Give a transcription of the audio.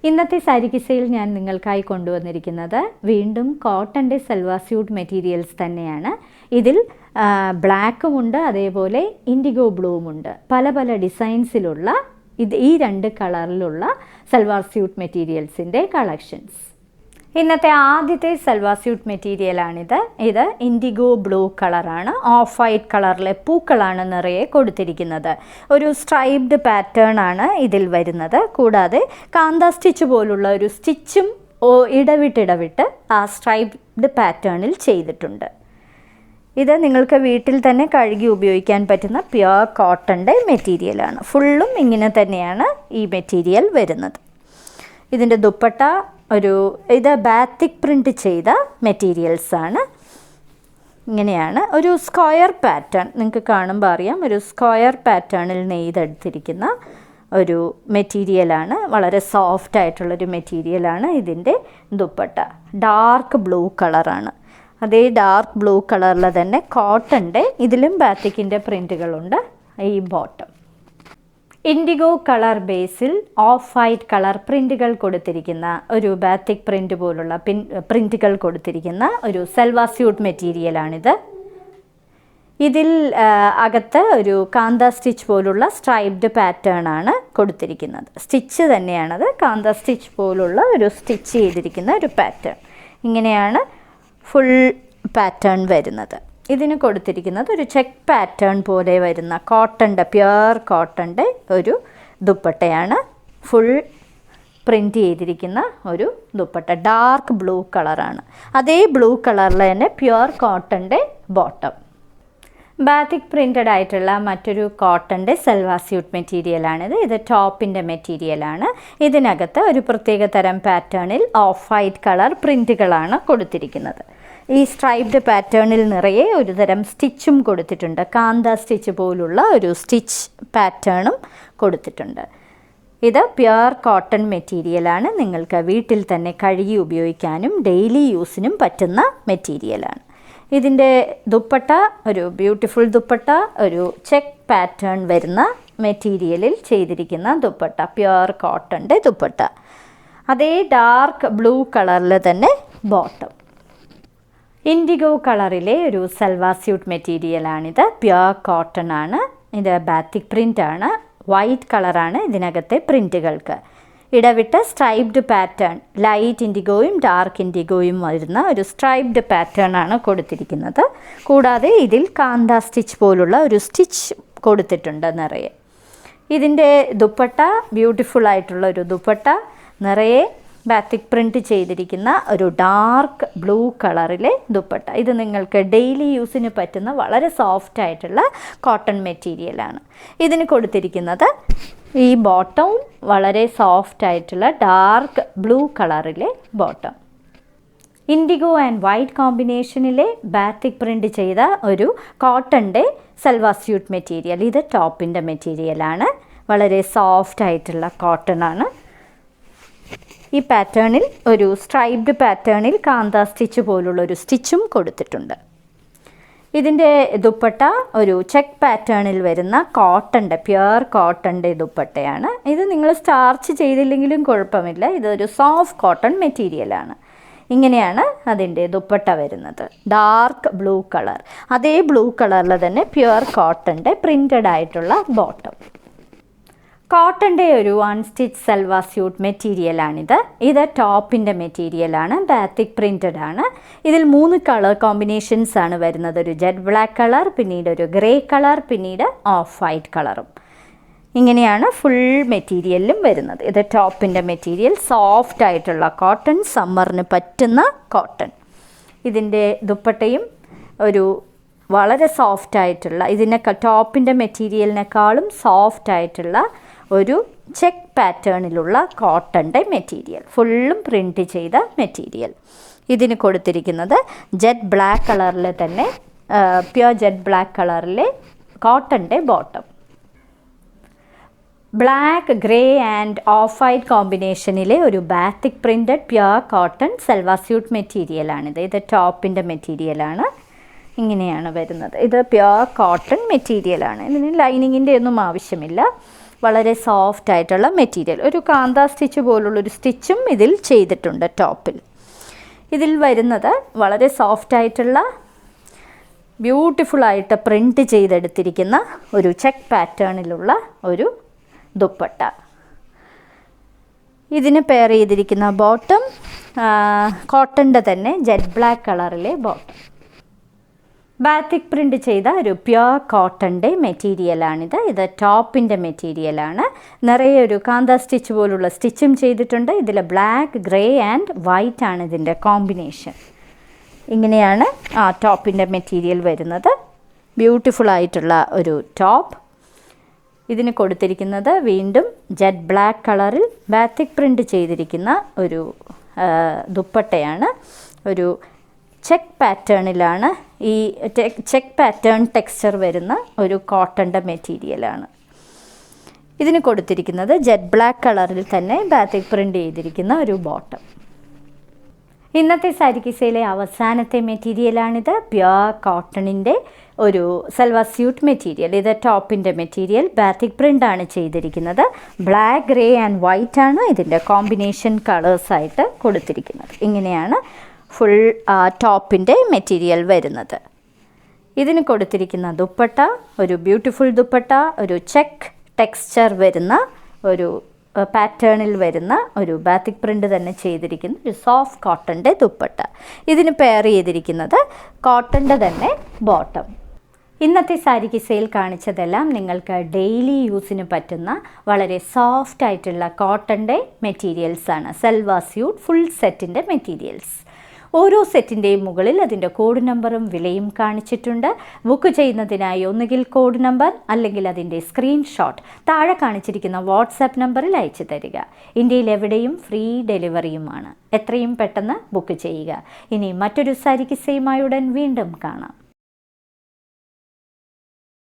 ഇന്നത്തെ സാരി കിസയിൽ ഞാൻ നിങ്ങൾക്കായി കൊണ്ടുവന്നിരിക്കുന്നത് വീണ്ടും കോട്ടൻ്റെ സൽവാർ സ്യൂട്ട് മെറ്റീരിയൽസ് തന്നെയാണ്. ഇതിൽ ബ്ലാക്കുമുണ്ട്, അതേപോലെ ഇൻഡിഗോ ബ്ലൂവുമുണ്ട്. പല പല ഡിസൈൻസിലുള്ള ഈ രണ്ട് കളറിലുള്ള സൽവാർ സ്യൂട്ട് മെറ്റീരിയൽസിൻ്റെ കളക്ഷൻസ്. ഇന്നത്തെ ആദ്യത്തെ സൽവാർ സ്യൂട്ട് മെറ്റീരിയലാണിത്. ഇത് ഇൻഡിഗോ ബ്ലൂ കളറാണ്. ഓഫ് വൈറ്റ് കളറിലെ പൂക്കളാണ് നിറയെ കൊടുത്തിരിക്കുന്നത്. ഒരു സ്ട്രൈപ്ഡ് പാറ്റേൺ ആണ് ഇതിൽ വരുന്നത്. കൂടാതെ കാന്ത സ്റ്റിച്ച് പോലുള്ള ഒരു സ്റ്റിച്ചും ഇടവിട്ട് ആ സ്ട്രൈപ്ഡ് പാറ്റേണിൽ ചെയ്തിട്ടുണ്ട്. ഇത് നിങ്ങൾക്ക് വീട്ടിൽ തന്നെ കഴുകി ഉപയോഗിക്കാൻ പറ്റുന്ന പ്യുവർ കോട്ടൻ്റെ മെറ്റീരിയലാണ്. ഫുള്ളും ഇങ്ങനെ തന്നെയാണ് ഈ മെറ്റീരിയൽ വരുന്നത്. ഇതിൻ്റെ ദുപ്പട്ട ഇത് ബാത്തിക് പ്രിൻ്റ് ചെയ്ത മെറ്റീരിയൽസാണ്. ഇങ്ങനെയാണ് ഒരു സ്ക്വയർ പാറ്റേൺ, നിങ്ങൾക്ക് കാണുമ്പോൾ അറിയാം, ഒരു സ്ക്വയർ പാറ്റേണിൽ നെയ്തെടുത്തിരിക്കുന്ന ഒരു മെറ്റീരിയലാണ്. വളരെ സോഫ്റ്റ് ആയിട്ടുള്ളൊരു മെറ്റീരിയലാണ്. ഇതിൻ്റെ ദുപ്പട്ട ഡാർക്ക് ബ്ലൂ കളറാണ്. അതേ ഡാർക്ക് ബ്ലൂ കളറിൽ തന്നെ കോട്ടൻ്റെ ഇതിലും ബാത്തിക്കിൻ്റെ പ്രിൻറ്റുകളുണ്ട്. ഈ bottom IndiGo colour Basil of white colour പ്രിൻറ്റുകൾ കൊടുത്തിരിക്കുന്ന ഒരു ബാത്തിക് പ്രിൻ്റ് പോലുള്ള പ്രിൻറ്റുകൾ കൊടുത്തിരിക്കുന്ന ഒരു സൽവാർ സ്യൂട്ട് മെറ്റീരിയലാണിത്. ഇതിൽ അകത്ത് ഒരു കാന്ത സ്റ്റിച്ച് പോലുള്ള സ്ട്രൈപ്ഡ് പാറ്റേൺ ആണ് കൊടുത്തിരിക്കുന്നത്. സ്റ്റിച്ച് തന്നെയാണത്, കാന്ത സ്റ്റിച്ച് പോലുള്ള ഒരു സ്റ്റിച്ച് ചെയ്തിരിക്കുന്ന ഒരു പാറ്റേൺ. ഇങ്ങനെയാണ് ഫുൾ പാറ്റേൺ വരുന്നത്. ഇതിന് കൊടുത്തിരിക്കുന്നത് ഒരു ചെക്ക് പാറ്റേൺ പോലെ വരുന്ന കോട്ടൻ്റെ പ്യുവർ കോട്ടൻ്റെ ഒരു ദുപ്പട്ടയാണ്. ഫുൾ പ്രിൻ്റ് ചെയ്തിരിക്കുന്ന ഒരു ദുപ്പട്ട ഡാർക്ക് ബ്ലൂ കളറാണ്. അതേ ബ്ലൂ കളറിൽ തന്നെ പ്യുവർ കോട്ടൻ്റെ ബോട്ടം. ബാത്തിക് പ്രിൻ്റഡ് ആയിട്ടുള്ള മറ്റൊരു കോട്ടൻ്റെ സൽവാർ സ്യൂട്ട് മെറ്റീരിയലാണിത്. ഇത് ടോപ്പിൻ്റെ മെറ്റീരിയലാണ്. ഇതിനകത്ത് ഒരു പ്രത്യേക തരം പാറ്റേണിൽ ഓഫ് വൈറ്റ് കളർ പ്രിൻറ്റുകളാണ് കൊടുത്തിരിക്കുന്നത്. ഈ സ്ട്രൈപ്ഡ് പാറ്റേണിൽ നിറയെ ഒരു തരം സ്റ്റിച്ചും കൊടുത്തിട്ടുണ്ട്. കാന്ത സ്റ്റിച്ച് പോലുള്ള ഒരു സ്റ്റിച്ച് പാറ്റേണും കൊടുത്തിട്ടുണ്ട്. ഇത് പ്യുവർ കോട്ടൺ മെറ്റീരിയലാണ്. നിങ്ങൾക്ക് വീട്ടിൽ തന്നെ കഴുകി ഉപയോഗിക്കാനും ഡെയിലി യൂസിനും പറ്റുന്ന മെറ്റീരിയലാണ്. ഇതിൻ്റെ ദുപ്പട്ട ഒരു ബ്യൂട്ടിഫുൾ ദുപ്പട്ട, ഒരു ചെക്ക് പാറ്റേൺ വരുന്ന മെറ്റീരിയലിൽ ചെയ്തിരിക്കുന്ന ദുപ്പട്ട, പ്യുവർ കോട്ടൻ്റെ ദുപ്പട്ട. അതേ ഡാർക്ക് ബ്ലൂ കളറിൽ തന്നെ ബോട്ടം. ഇൻഡിഗോ കളറിലെ ഒരു സൽവാർ സ്യൂട്ട് മെറ്റീരിയലാണിത്. പ്യുവർ കോട്ടൺ ആണ്. ഇത് ബാത്തിക് പ്രിൻ്റാണ്. വൈറ്റ് കളറാണ് ഇതിനകത്തെ പ്രിൻറ്റുകൾക്ക്. ഇടവിട്ട് സ്ട്രൈപ്ഡ് പാറ്റേൺ, ലൈറ്റ് ഇൻഡിഗോയും ഡാർക്ക് ഇൻഡിഗോയും വരുന്ന ഒരു സ്ട്രൈപ്ഡ് പാറ്റേൺ ആണ് കൊടുത്തിരിക്കുന്നത്. കൂടാതെ ഇതിൽ കാന്ത സ്റ്റിച്ച് പോലുള്ള ഒരു സ്റ്റിച്ച് കൊടുത്തിട്ടുണ്ട് നിറയെ. ഇതിൻ്റെ ദുപ്പട്ട ബ്യൂട്ടിഫുൾ ആയിട്ടുള്ള ഒരു ദുപ്പട്ട, നിറയെ ബാത്തിക് പ്രിൻ്റ് ചെയ്തിരിക്കുന്ന ഒരു ഡാർക്ക് ബ്ലൂ കളറിലെ ദുപ്പട്ട. ഇത് നിങ്ങൾക്ക് ഡെയിലി യൂസിന് പറ്റുന്ന വളരെ സോഫ്റ്റ് ആയിട്ടുള്ള കോട്ടൺ മെറ്റീരിയലാണ്. ഇതിന് കൊടുത്തിരിക്കുന്നത് ഈ ബോട്ടവും വളരെ സോഫ്റ്റ് ആയിട്ടുള്ള ഡാർക്ക് ബ്ലൂ കളറിലെ ബോട്ടം. ഇൻഡിഗോ ആൻഡ് വൈറ്റ് കോമ്പിനേഷനിലെ ബാത്തിക് പ്രിൻ്റ് ചെയ്ത ഒരു കോട്ടൻ്റെ സൽവാർ സ്യൂട്ട് മെറ്റീരിയൽ. ഇത് ടോപ്പിൻ്റെ മെറ്റീരിയലാണ്. വളരെ സോഫ്റ്റ് ആയിട്ടുള്ള കോട്ടൺ ആണ്. ഈ പാറ്റേണിൽ ഒരു സ്ട്രൈപ്ഡ് പാറ്റേണിൽ കാന്ത സ്റ്റിച്ച് പോലുള്ള ഒരു സ്റ്റിച്ചും കൊടുത്തിട്ടുണ്ട്. ഇതിൻ്റെ ദുപ്പട്ട ഒരു ചെക്ക് പാറ്റേണിൽ വരുന്ന കോട്ടൻ്റെ പ്യുവർ കോട്ടൻ്റെ ദുപ്പട്ടയാണ്. ഇത് നിങ്ങൾ സ്റ്റാർച്ച് ചെയ്തില്ലെങ്കിലും കുഴപ്പമില്ല. ഇതൊരു സോഫ്റ്റ് കോട്ടൺ മെറ്റീരിയലാണ്. ഇങ്ങനെയാണ് അതിൻ്റെ ദുപ്പട്ട വരുന്നത്. ഡാർക്ക് ബ്ലൂ കളർ, അതേ ബ്ലൂ കളറിൽ തന്നെ പ്യുവർ കോട്ടൻ്റെ പ്രിൻ്റഡ് ആയിട്ടുള്ള ബോട്ടം. കോട്ടൻ്റെ ഒരു വൺ സ്റ്റിച്ച് സൽവാർ സ്യൂട്ട് മെറ്റീരിയലാണിത്. ഇത് ടോപ്പിൻ്റെ മെറ്റീരിയലാണ്. ബാത്തിക് പ്രിൻ്റഡ് ആണ്. ഇതിൽ 3 കളർ കോമ്പിനേഷൻസ് ആണ് വരുന്നത്. ഒരു ജെറ്റ് ബ്ലാക്ക് കളർ, പിന്നീട് ഒരു ഗ്രേ കളർ, പിന്നീട് ഓഫ് വൈറ്റ് കളറും. ഇങ്ങനെയാണ് ഫുൾ മെറ്റീരിയലിലും വരുന്നത്. ഇത് ടോപ്പിൻ്റെ മെറ്റീരിയൽ, സോഫ്റ്റ് ആയിട്ടുള്ള കോട്ടൺ, സമ്മറിന് പറ്റുന്ന കോട്ടൺ. ഇതിൻ്റെ ദുപ്പട്ടയും ഒരു വളരെ സോഫ്റ്റ് ആയിട്ടുള്ള, ടോപ്പിൻ്റെ മെറ്റീരിയലിനേക്കാളും സോഫ്റ്റ് ആയിട്ടുള്ള ഒരു ചെക്ക് പാറ്റേണിലുള്ള കോട്ടൻ്റെ മെറ്റീരിയൽ, ഫുള്ളും പ്രിൻ്റ് ചെയ്ത മെറ്റീരിയൽ. ഇതിന് കൊടുത്തിരിക്കുന്നത് ജെറ്റ് ബ്ലാക്ക് കളറിൽ തന്നെ പ്യുവർ ജെറ്റ് ബ്ലാക്ക് കളറിലെ കോട്ടൻ്റെ bottom. Black, grey and off white കോമ്പിനേഷനിലെ ഒരു batik printed pure cotton salwar suit മെറ്റീരിയലാണിത്. ഇത് ടോപ്പിൻ്റെ മെറ്റീരിയലാണ്. ഇങ്ങനെയാണ് വരുന്നത്. ഇത് പ്യുവർ കോട്ടൺ മെറ്റീരിയലാണ്. ഇതിന് ലൈനിങ്ങിൻ്റെ ഒന്നും ആവശ്യമില്ല. വളരെ സോഫ്റ്റ് ആയിട്ടുള്ള മെറ്റീരിയൽ. ഒരു കാന്ത സ്റ്റിച്ച് പോലുള്ളൊരു സ്റ്റിച്ചും ഇതിൽ ചെയ്തിട്ടുണ്ട് ടോപ്പിൽ. ഇതിൽ വരുന്നത് വളരെ സോഫ്റ്റ് ആയിട്ടുള്ള ബ്യൂട്ടിഫുള്ളായിട്ട് പ്രിൻറ്റ് ചെയ്തെടുത്തിരിക്കുന്ന ഒരു ചെക്ക് പാറ്റേണിലുള്ള ഒരു ദുപ്പട്ട. ഇതിന് പെയർ ചെയ്തിരിക്കുന്ന ബോട്ടം കോട്ടൻ്റെ തന്നെ ജെറ്റ് ബ്ലാക്ക് കളറിലെ ബോട്ടം. ബാത്തിക് പ്രിൻ്റ് ചെയ്ത ഒരു പ്യുവർ കോട്ടൻ്റെ മെറ്റീരിയലാണിത്. ഇത് ടോപ്പിൻ്റെ മെറ്റീരിയലാണ്. നിറയെ ഒരു കാന്ത സ്റ്റിച്ച് പോലുള്ള സ്റ്റിച്ചും ചെയ്തിട്ടുണ്ട്. ഇതിൽ ബ്ലാക്ക്, ഗ്രേ ആൻഡ് വൈറ്റ് ആണ് ഇതിൻ്റെ കോമ്പിനേഷൻ. ഇങ്ങനെയാണ് ആ ടോപ്പിൻ്റെ മെറ്റീരിയൽ വരുന്നത്. ബ്യൂട്ടിഫുള്ളായിട്ടുള്ള ഒരു ടോപ്പ്. ഇതിന് കൊടുത്തിരിക്കുന്നത് വീണ്ടും ജെറ്റ് ബ്ലാക്ക് കളറിൽ ബാത്തിക് പ്രിൻ്റ് ചെയ്തിരിക്കുന്ന ഒരു ദുപ്പട്ടയാണ്. ഒരു ചെക്ക് പാറ്റേണിലാണ്. ഈ ചെക്ക് പാറ്റേൺ ടെക്സ്ചർ വരുന്ന ഒരു കോട്ടൻ്റെ മെറ്റീരിയലാണ്. ഇതിന് കൊടുത്തിരിക്കുന്നത് ജെറ്റ് ബ്ലാക്ക് കളറിൽ തന്നെ ബാത്തിക് പ്രിൻ്റ് ചെയ്തിരിക്കുന്ന ഒരു ബോട്ടം. ഇന്നത്തെ സാരി കിസയിലെ അവസാനത്തെ മെറ്റീരിയലാണിത്. പ്യുവർ കോട്ടണിൻ്റെ ഒരു സൽവാർ സ്യൂട്ട് മെറ്റീരിയൽ. ഇത് ടോപ്പിൻ്റെ മെറ്റീരിയൽ. ബാത്തിക് പ്രിൻ്റാണ് ചെയ്തിരിക്കുന്നത്. ബ്ലാക്ക്, ഗ്രേ ആൻഡ് വൈറ്റ് ആണ് ഇതിൻ്റെ കോമ്പിനേഷൻ കളേഴ്സായിട്ട് കൊടുത്തിരിക്കുന്നത്. ഇങ്ങനെയാണ് ഫുൾ ടോപ്പിൻ്റെ മെറ്റീരിയൽ വരുന്നത്. ഇതിന് കൊടുത്തിരിക്കുന്ന ദുപ്പട്ട ഒരു ബ്യൂട്ടിഫുൾ ദുപ്പട്ട. ഒരു ചെക്ക് ടെക്സ്ചർ വരുന്ന ഒരു പാറ്റേണിൽ വരുന്ന ഒരു ബാത്തിക് പ്രിൻ്റ് തന്നെ ചെയ്തിരിക്കുന്ന ഒരു സോഫ്റ്റ് കോട്ടൻ്റെ ദുപ്പട്ട. ഇതിന് പെയർ ചെയ്തിരിക്കുന്നത് കോട്ടൻ്റെ തന്നെ ബോട്ടം. ഇന്നത്തെ സാരി കിസയിൽ കാണിച്ചതെല്ലാം നിങ്ങൾക്ക് ഡെയിലി യൂസിന് പറ്റുന്ന വളരെ സോഫ്റ്റ് ആയിട്ടുള്ള കോട്ടൻ്റെ മെറ്റീരിയൽസാണ്. സൽവാർ സ്യൂട്ട് ഫുൾ സെറ്റിൻ്റെ മെറ്റീരിയൽസ്. ഓരോ സെറ്റിൻ്റെയും മുകളിൽ അതിൻ്റെ കോഡ് നമ്പറും വിലയും കാണിച്ചിട്ടുണ്ട്. ബുക്ക് ചെയ്യുന്നതിനായി ഒന്നുകിൽ കോഡ് നമ്പർ അല്ലെങ്കിൽ അതിൻ്റെ സ്ക്രീൻഷോട്ട് താഴെ കാണിച്ചിരിക്കുന്ന വാട്സാപ്പ് നമ്പറിൽ അയച്ചു തരിക. ഇന്ത്യയിൽ എവിടെയും ഫ്രീ ഡെലിവറിയുമാണ്. എത്രയും പെട്ടെന്ന് ബുക്ക് ചെയ്യുക. ഇനി മറ്റൊരു സാരി കിസയുമായി ഉടൻ വീണ്ടും കാണാം.